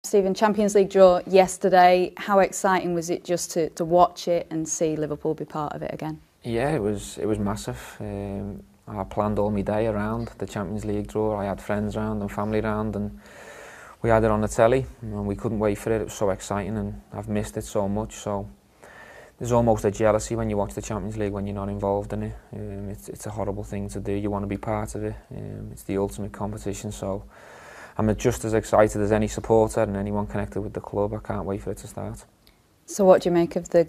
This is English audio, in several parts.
Stephen, Champions League draw yesterday. How exciting was it just to watch it and see Liverpool be part of it again? Yeah, it was massive. I planned all my day around the Champions League draw. I had friends round and family round, and we had it on the telly, and we couldn't wait for it. It was so exciting, and I've missed it so much. So there's almost a jealousy when you watch the Champions League when you're not involved in it. It's a horrible thing to do. You want to be part of it. It's the ultimate competition. So I'm just as excited as any supporter and anyone connected with the club. I can't wait for it to start. So what do you make of the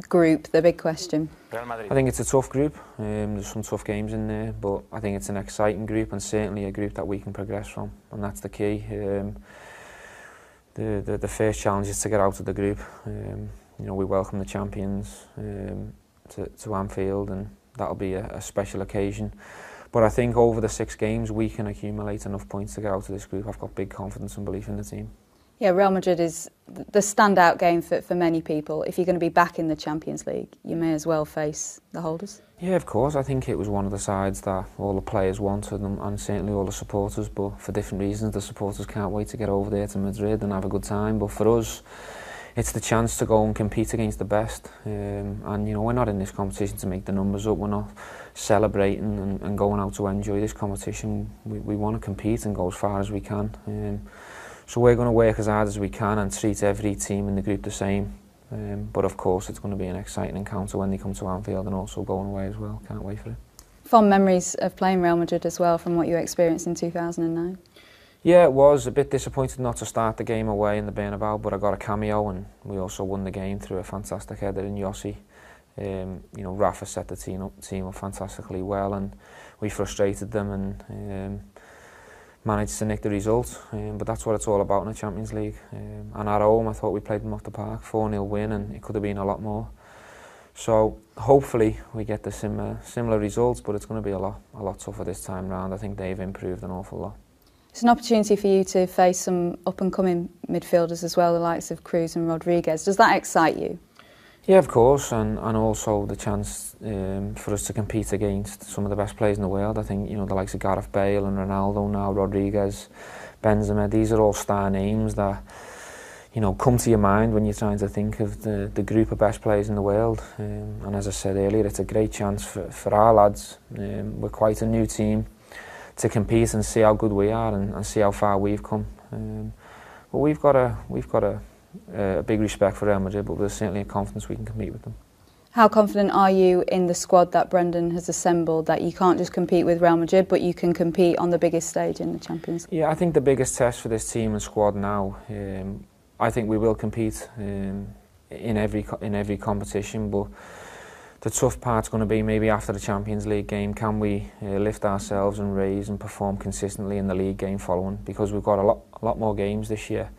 group, the big question? I think it's a tough group. There's some tough games in there, but I think it's an exciting group and certainly a group that we can progress from, and that's the key. The first challenge is to get out of the group. You know, we welcome the champions to Anfield, and that'll be a special occasion. But I think over the 6 games we can accumulate enough points to get out of this group. I've got big confidence and belief in the team. Yeah, Real Madrid is the standout game for many people. If you're going to be back in the Champions League, you may as well face the holders. Yeah, of course. I think it was one of the sides that all the players wanted, and certainly all the supporters, but for different reasons. The supporters can't wait to get over there to Madrid and have a good time. But for us, it's the chance to go and compete against the best. And, you know, we're not in this competition to make the numbers up. We're not celebrating and going out to enjoy this competition. We want to compete and go as far as we can. So we're going to work as hard as we can and treat every team in the group the same. But of course it's going to be an exciting encounter when they come to Anfield and also going away as well. Can't wait for it. Fond memories of playing Real Madrid as well from what you experienced in 2009? Yeah, it was. A bit disappointed not to start the game away in the Bernabeu, but I got a cameo and we also won the game through a fantastic header in Yossi. You know, Rafa set the team up fantastically well, and we frustrated them and managed to nick the result, but that's what it's all about in the Champions League. And at home I thought we played them off the park, 4-0 win, and it could have been a lot more. So hopefully we get the similar results, but it's going to be a lot tougher this time round. I think they've improved an awful lot. It's an opportunity for you to face some up-and-coming midfielders as well, the likes of Cruz and Rodriguez. Does that excite you? Yeah, of course, and also the chance for us to compete against some of the best players in the world. I think, you know, the likes of Gareth Bale and Ronaldo now, Rodriguez, Benzema, these are all star names that, you know, come to your mind when you're trying to think of the group of best players in the world. And as I said earlier, it's a great chance for our lads. We're quite a new team to compete and see how good we are and see how far we've come. But we've got a big respect for Real Madrid, but there's certainly a confidence we can compete with them. How confident are you in the squad that Brendan has assembled, that you can't just compete with Real Madrid, but you can compete on the biggest stage in the Champions League? Yeah, I think the biggest test for this team and squad now, I think we will compete in every competition, but the tough part's going to be maybe after the Champions League game, can we lift ourselves and raise and perform consistently in the league game following, because we've got a lot more games this year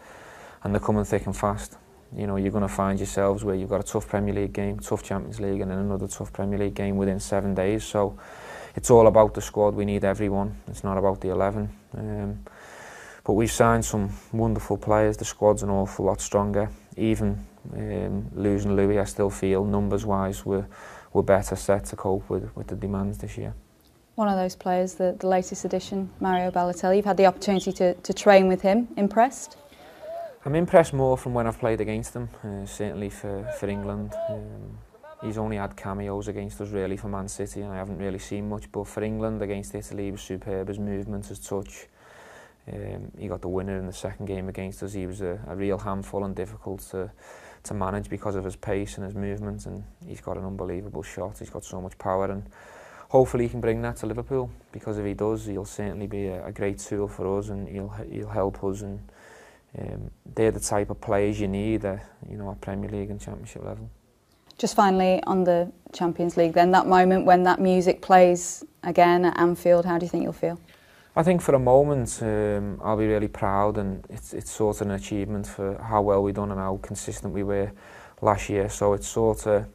and they're coming thick and fast. You know, you're going to find yourselves where you've got a tough Premier League game, tough Champions League, and then another tough Premier League game within 7 days. So it's all about the squad. We need everyone. It's not about the 11. But we've signed some wonderful players. The squad's an awful lot stronger. Even losing Louis, I still feel numbers-wise we're better set to cope with the demands this year. One of those players, the latest addition, Mario Balotelli. You've had the opportunity to train with him. Impressed? I'm impressed more from when I've played against him, certainly for England. He's only had cameos against us really for Man City, and I haven't really seen much, but for England against Italy he was superb. His movement, his touch. He got the winner in the second game against us. He was a real handful and difficult to manage because of his pace and his movement, and he's got an unbelievable shot. He's got so much power, and hopefully he can bring that to Liverpool, because if he does, he'll certainly be a great tool for us, and he'll help us. And they're the type of players you need at Premier League and Championship level. Just finally on the Champions League then, that moment when that music plays again at Anfield, how do you think you'll feel? I think for a moment I'll be really proud, and it's sort of an achievement for how well we've done and how consistent we were last year. So it's sort of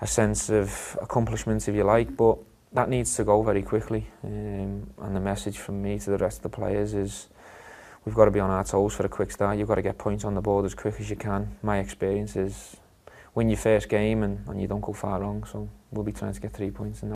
a sense of accomplishment, if you like, but that needs to go very quickly. And the message from me to the rest of the players is we've got to be on our toes for a quick start. You've got to get points on the board as quick as you can. My experience is win your first game and you don't go far wrong. So we'll be trying to get 3 points in that.